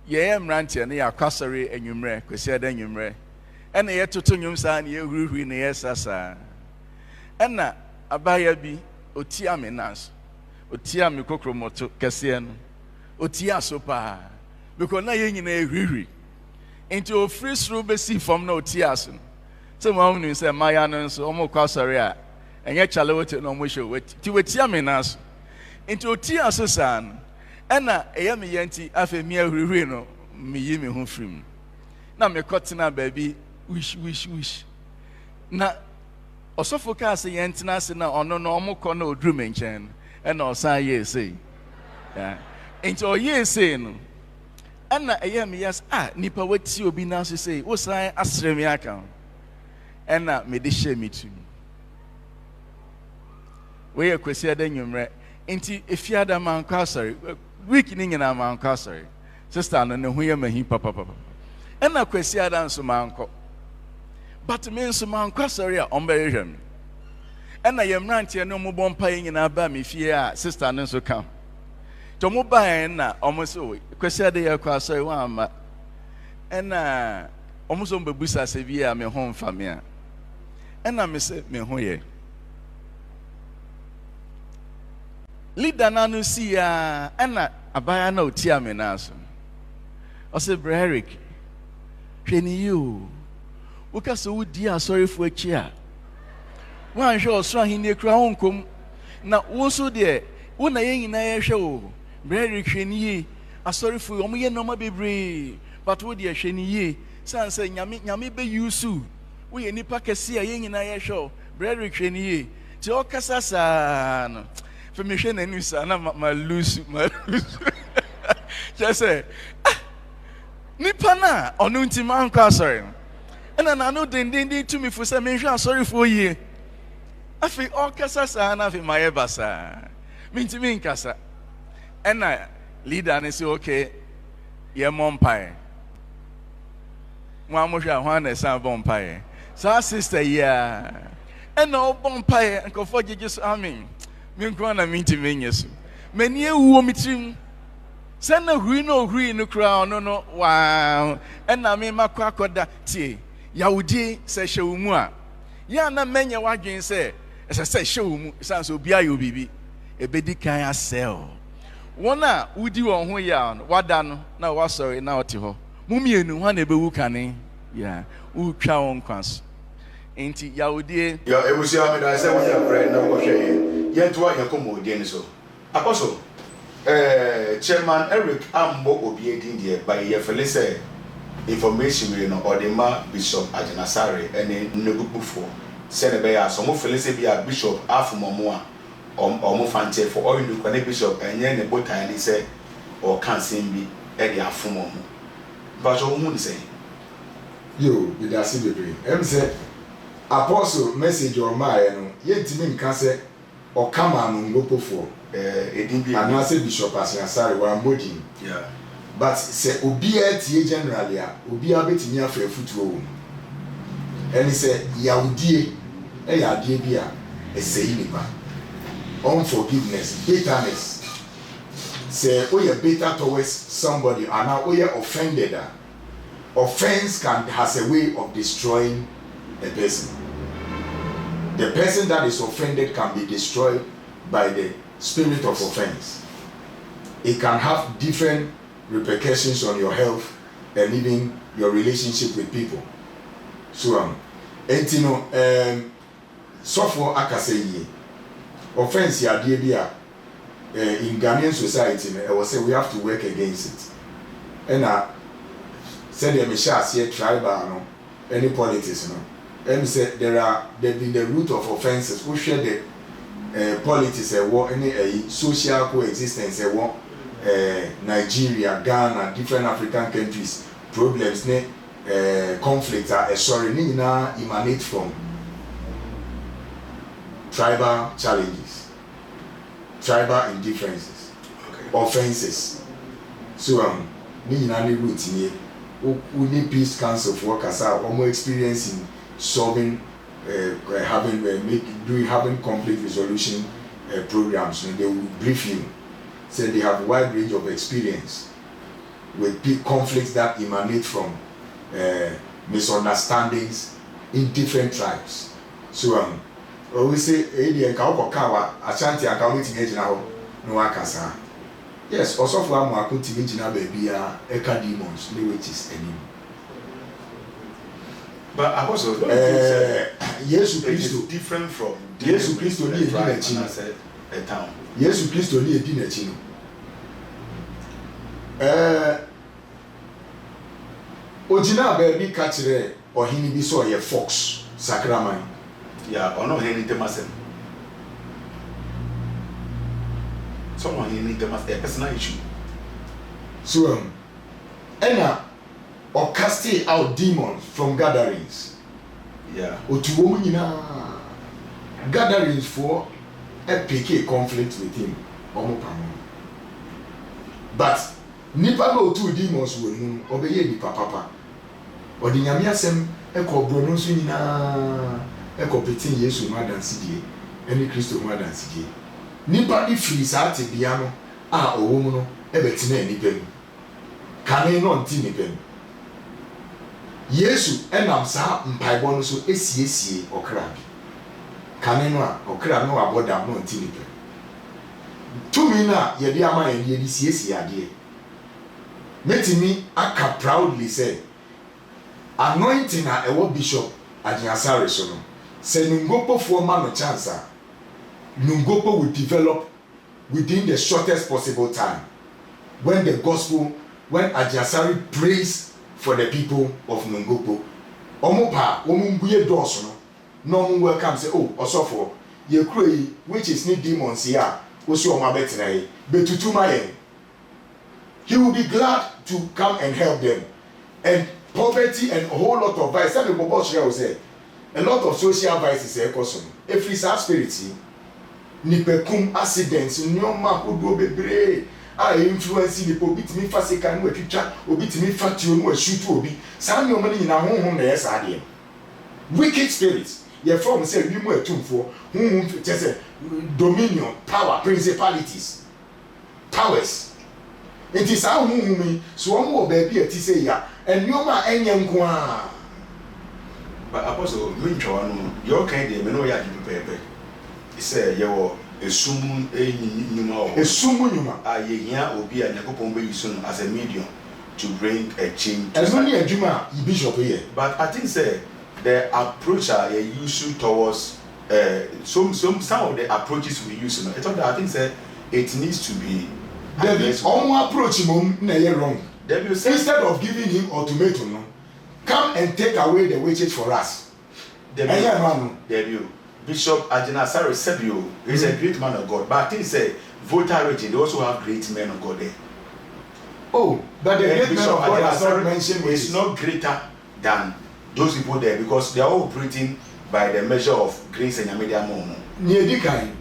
Ye mrantie ne yakwasare enwumre kwesi ada enwumre ena ye toto nwum sa ne ye huruhuri ne ye sasa ena abaya bi otia menas otia me kokromoto kese no otia so pa because na ye nyina ehuruhuri into ofri suru besi fam na otia so so ma hunu se maya no so omo kwasare a enye chale wote no mo hwe ti wetia menas into otia so san ena eya me yanti afa mi ahurihuri no me yi me ho frim na me kotena baby wish na osofo ka se yentina se na ono no omukọ na odru me nchen ena osan ye sei ya enti o ye sei no ena eya me yes nipa wati obi na so sei wo san asre me aka ena me de hye me tu we ye kwesi ada nwumre enti efiada man kwasare week ni nyina man kwasare sister no ne ho ye mahi papa ena kwesi ada nso man kọ but me nso man kwasare a omberehwem ena ye mrantie no mo bompa nyina ba me fie a sister no nso ka to mo ba na omo so kwesi ada ye kwasare wa ama ena omo so mbebusa se bi a me ho mfa me a ena me se me ho ye leader na no si ya ena abaya na otia me na so o se Eric hweni you wo ka so wudi asorefo achi a wan hwe oso ahini kura honkom na wo so de wo na yen nyina ye hwe o Eric hweni yi asorefo omo ye normal bebre but wo de hweni yi san se nyame be yusu wo ye nipa kese a yen nyina ye hwe o Eric hweni yi ti o kasa sa no for me hwe na news na ma lose just say nipa na onu nti man kwa sorry ena na no den to me for say me hwe sorry for ye afi o kasa sa na afi my basa minti min kasa ena leader ne say okay ye mompai mo amohwe ahwa na sa bompai sa sister ya ena o bompai nkofo gege so amen me nkwa na minti menyesu mani ewuo mitrim send a green no crown no wow ena me makwa koda tie yawudi se hwewumu a ya na menye wadwen se se hwewumu san so bia yo bibi ebedi kan asel wona wudi won ho ya wada no na wasori na oti ho mumienu ha na ebewu kane ya utwa won kwas enti yawudi ya ebusi ameda se won ya bread na ko hwe ye to ya komo die so apostle chairman Eric ambo obi edin de by ye felise information we no odema Bishop Agyin Asare ene Nogokpo for se ne be ya so mo felise bi a Bishop afumomo a omo fante for all you can Bishop enye ne botan ni se o kansen bi e de afumomo but o hu ni se yo bi da se bebre em se apostle message o ma ye no ye ntimi nka se o kama no Nogokpo for and I say Bishop Asare wa mbodi yeah but say obia tie generally a obia betimi afa futuo and say yaudie e yadie bia e say nipa unforgiveness bitterness say we are bitter towards somebody and now we are offended offense has a way of destroying a person. The person that is offended can be destroyed by the spirit of offense. It can have different repercussions on your health and even your relationship with people. So so for akaseye offense ya de bia in Ghanaian society I will say we have to work against it. And said the Misha tribal no any politics no. And said there been the root of offenses. We share the politics any social coexistence Nigeria, Ghana, different African countries problems conflicts are sorry emanate from tribal challenges, tribal indifferences, offenses. So we need peace council for workers are more experiencing solving having conflict resolution programs. And they will brief you. So they have a wide range of experience with conflicts that emanate from misunderstandings in different tribes. So we say Ashanti no akasa. Yes, also for baby eka demons, which is enemy. But I also yes, it is different from yes, Christ only a town. Yes, Christ only a dinner chino. Ojina baby catcher or he be so a fox, Sacramento. Yeah, or no, he need to master. Someone he need to master a personal issue. So, or casting out demons from gatherings. Yeah. Or to women gatherings for a PK conflict with him. But nipa no two demons will obey the papa. Or the Yamiasem echo Bruno's echo petting Yesu Madan CD, any Christo Madan CD. Nipa if free sati piano, o woman, ebetine nipen. Can non tinipen. Yesu enam sa mpaibon so esiesie okrabi. Kaneno a okra no aboda no ntinipe. Tumi na ye de ama ye de siesie ade. Metimi aka proudly say anointing a ewo bishop Agyin Asare so no. Say Nogokpo for man no chance a Nogokpo will develop within the shortest possible time. When the gospel, when Agyin Asare prays for the people of Nogokpo, omopa omumbuye doors no welcome say oh osofo ye kru which is need demons here wo si oma betina betutu mayen. He will be glad to come and help them. And poverty and a whole lot of vice. Some people will say a lot of social vices are causing. If it's our spirit, nipekum accidents, nyoma kudo bebre. I influence the people. Bit me fasika no etwa, obit me fatio no shoot obi. Some nyoma ni na honhom na yes ade. Wicked spirits. Ye from say we mo etumfo, honhom say dominion, power, principalities, powers. It is how me so one baby at say ya and nyoma enye nko a. But apostle mentwa no your kind dey me no ya di pepe. He say ye wo esumu nyuma o. Esumu nyuma. Ye hia obi a Yakopon be use no as a medium to bring a change. As only a juma bishop here. But I think say the approach are used towards some of the approaches we use no. I think say it needs to be there is one approach him na wrong. Instead of giving him ultimatum, no, come and take away the wages for us. Bishop Agyin Asare Sebio is a great man of God, but I think say voter rating they also have great men of God there. Oh, but the great men of God has not mentioned is not greater than those people there because they are all operating by the measure of grace and media mono. Near the kind,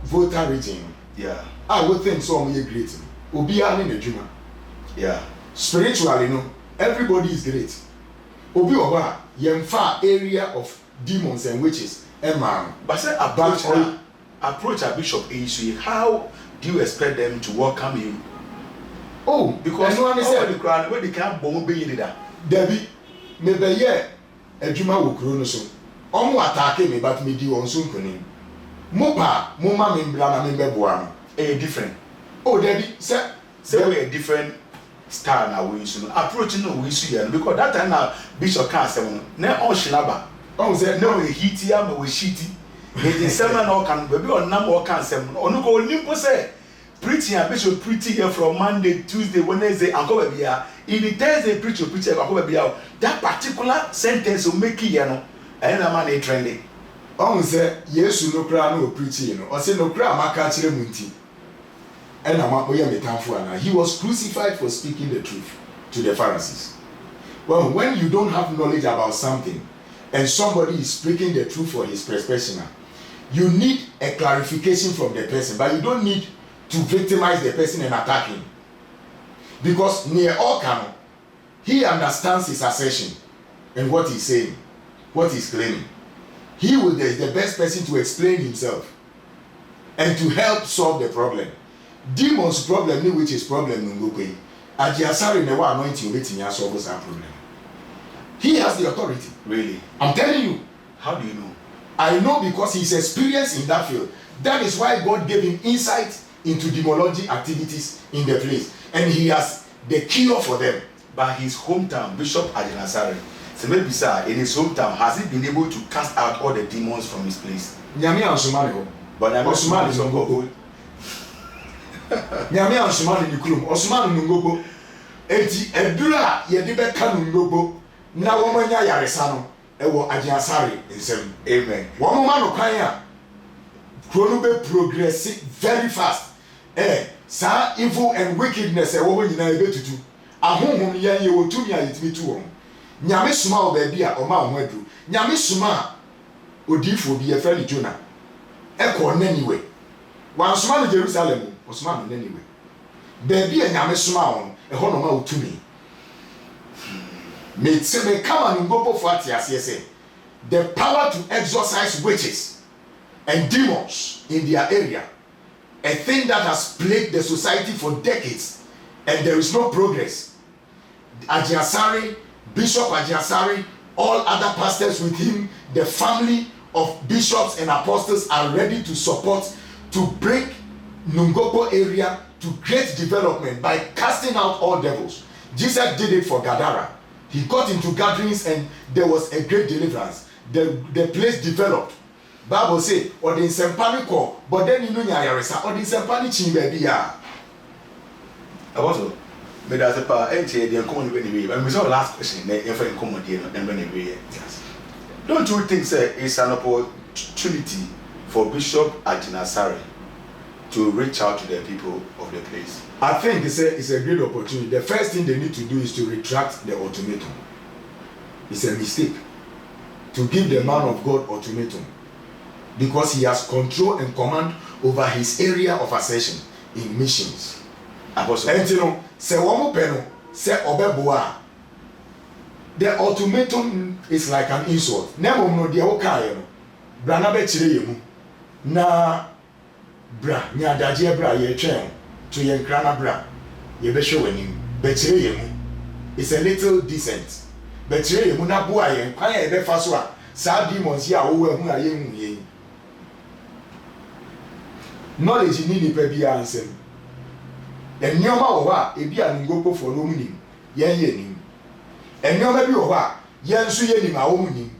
voter rating. Yeah. I would think so many great. Obiya in the juma. Yeah. Spiritually, no, everybody is great. Obi oba yemfa area of demons and witches. Emma. But say approach a bishop issue. How do you expect them to welcome you Oh, because no one is the crowd where they can't bomb be leader. Debbie, maybe yeah, a Juma will crono so. Omo attack me, but me do on soon kunim. Mopa, Moma Membrana Membebuano. Different. Oh, Debbie, say we a different style now we use approaching no we see because that time now Bishop can't say na on shinaba. Oh, say no we hit ya we shitty. It is seven or can be on number or can say on go limpo say preaching and Bishop preaching here from Monday, Tuesday, Wednesday, and go be here. In the Thursday preacher and go be here. That particular sentence will make you know and a man trending. Oh, say yes, no cry no preaching, or say no cry, my catcher munti. And he was crucified for speaking the truth to the Pharisees. Well, when you don't have knowledge about something and somebody is speaking the truth for his perspective, you need a clarification from the person, but you don't need to victimize the person and attack him. Because near all canon, he understands his assertion and what he's saying, what he's claiming. He will be the best person to explain himself and to help solve the problem. Demon's problem, which is problem Nogokpo. Asare never anointing waiting to solve that problem. He has the authority. Really? I'm telling you. How do you know? I know because he's experienced in that field. That is why God gave him insight into demology activities in the place. And he has the cure for them. But his hometown, Bishop Asare, so maybe sir, in his hometown, has he been able to cast out all the demons from his place? Nyame ansumani. But I'm Osumani Nogokpo. Nyame ansumani ni kurum. Osumani Nogokpo. Eti edura yedi beka Nogokpo na womanya yaresa no ewo Agyin Asare nsem. Amen. Womoma no kwan a krono be progress very fast. Sa evil and wickedness ewo ho nyina ebetutu. Ahonhom ye wo tumi a yetimi tu won. Nyame suma o ba bia o ma ho adu. Nyame suma odifo bi ye friend Jonah. Eko naniwe. Wan suma no Jerusalem, o suma no naniwe. Ba bia nyame suma won, eho no ma otumi. Me come and Nogokpo for ase the power to exorcise witches and demons in their area, a thing that has plagued the society for decades, and there is no progress. Agyin Asare, Bishop Agyin Asare, all other pastors with him, the family of bishops and apostles are ready to support, to bring Nogokpo area to great development by casting out all devils. Jesus did it for Gadara. He got into gatherings and there was a great deliverance. The place developed. Bible say, or the sempani call, but then you know yaresa, or the sempani chimbe ya. Also, but as a pa, the common way. When we saw last question, if I come here, then when we don't you think, sir, it's an opportunity for Bishop Agyin Asare to reach out to the people of the place? I think it's a great opportunity. The first thing they need to do is to retract the ultimatum. It's a mistake to give the man of God ultimatum, because he has control and command over his area of assertion in missions. And you know, say one peno, say obeboa. The ultimatum is like an insult. Nemo no dia okaye no. Bra na be chire yemu. Na bra nya daje bra ye twen to yenkra na bra ye be hwe wanim. Be chire yemu. It's a little decent. Be chire yemu na boa ye kwan ye be fa so a sa demons ya wo hu a ye hu ye. Knowledge ni nipa bi ansem. Enyoma wo ba ebi a Nogokpo for no munim yen ye nim. Enyoma bi wo ba yen so ye nim a wo munim.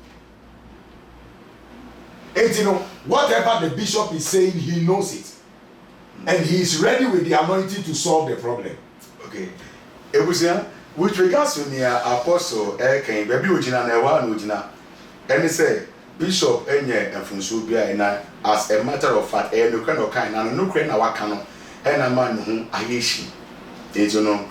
And you know, whatever the bishop is saying, he knows it, and he is ready with the anointing to solve the problem. Okay, Ebusia, with regards to the apostle, baby ojina na ewa na ojina, and he say bishop enye efunso bia na as a matter of fact, no kra no kan na no kra na waka no. And a man who ayeshi, you know,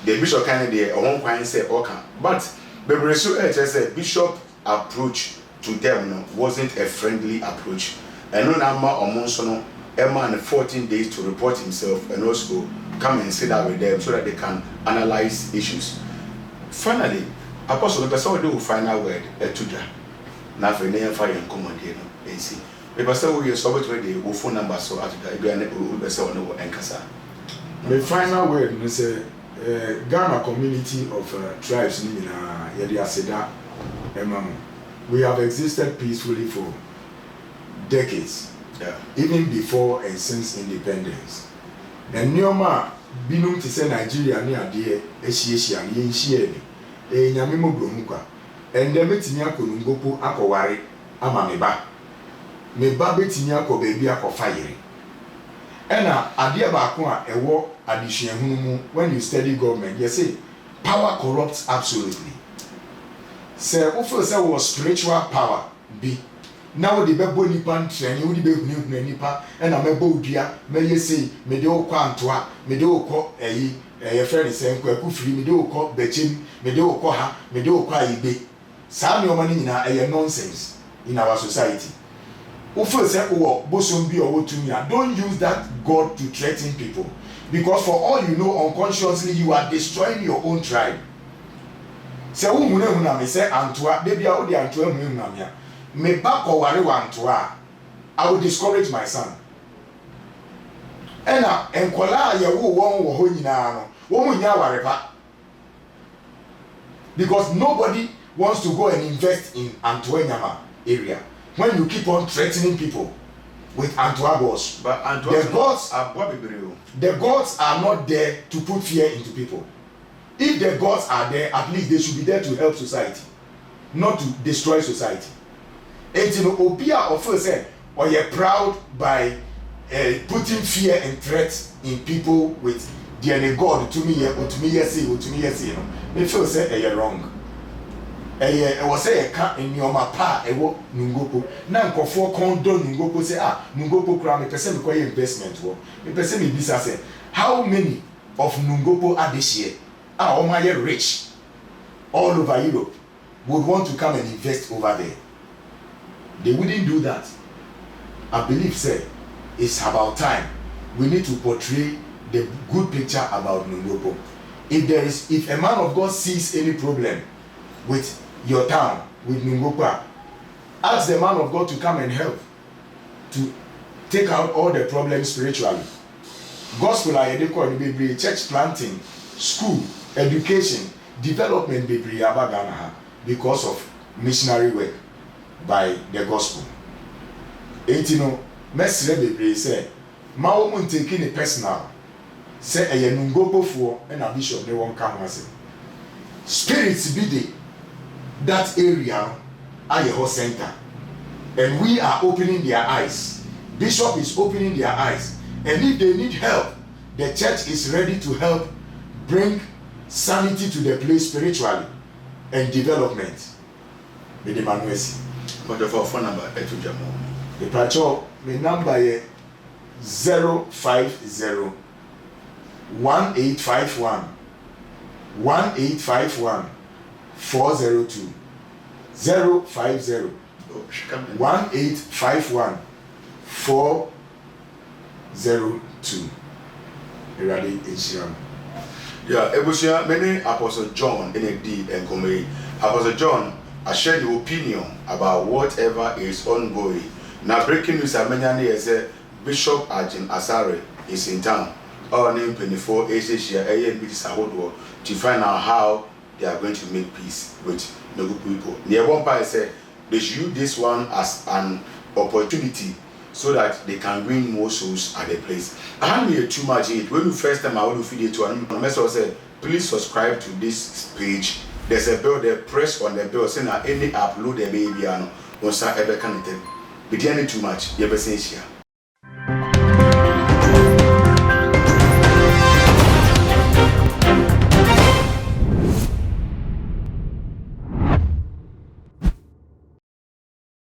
the bishop kind of the one point say okay, but the bishop approach to them wasn't a friendly approach. And no number amongst no a man 14 days to report himself and also come and sit down with them so that they can analyze issues. Finally, Apostle the person do final word to them. Now for name fire and command here and see. Because we are so the phone number so after that we are able to say no enkasa. The final word is Ghana community of tribes in Yediaseda. We have existed peacefully for decades, even before and since independence. And Nyoma binum to say Nigeria near dear Eshiashi and Yinshieni, a Yamimo Brumuka, and the Metinia Nogokpo akoware amameba. Meba betinia ko baby akofire. Ena adia baako a ewo addition hunu when you study government, you say power corrupts absolutely. Say ofo say was spiritual power be. Now the bebo nipa ntrani wo di be hunu nipa ena mebo odua me yesi me de okọ antoa me de okọ ye friend say nko akufiri me de okọ bechem me de okọ ha me de okọ ayibe. Saa me o mani nyina eye nonsense in our society. Don't use that God to threaten people, because for all you know, unconsciously you are destroying your own tribe. Say say Antoa, baby I would Antoa me back or worry Antoa. I will discourage my son. Ena enkola ya wo nyina no because nobody wants to go and invest in Antoa area. When you keep on threatening people with Antoagos, but the gods are not there to put fear into people. If the gods are there, at least they should be there to help society, not to destroy society. And you know, Obia often said, or you're proud by putting fear and threats in people with the God to me, yes, you know. They feel say you're wrong. I was say a cat in your mapa, a walk Nogokpo. Now, for condone Nogokpo say, Nogokpo crown a percent require investment. A percent in this asset. How many of Nogokpo are this year? Are all my rich all over Europe would want to come and invest over there? They wouldn't do that. I believe, say, it's about time. We need to portray the good picture about Nogokpo. If a man of God sees any problem with your town, with Nogokpo, ask the man of God to come and help to take out all the problems spiritually. Gospel are the church planting, school, education, development because of missionary work by the gospel. Etino, Mestre Bebre say, Ma woman taking a personal, say a Nogokpo for and a bishop, they won't come as spirits be the that area are your center, and we are opening their eyes. Bishop is opening their eyes, and if they need help, the church is ready to help bring sanity to the place spiritually and development. With the Manuesi. But the phone number to Jamo. The patrol, my number is 050 1851 1851 402 050 1851 402. Ready, Isham. Yeah, Ebusia, many Apostle John in a D and Comey. Apostle John, I share the opinion about whatever is ongoing. Now, breaking news, Armenian is a Bishop Agyin Asare is in town. Our name 24 Asia, to find out how they are going to make peace with Nogokpo people. The one part said they should use this one as an opportunity so that they can win more souls at the place. I had me too much in it. When the first time I want to feed it to an message said, please subscribe to this page. There's a bell there, press on the bell, saying that any upload the baby and once I ever connected. But too much, you ever say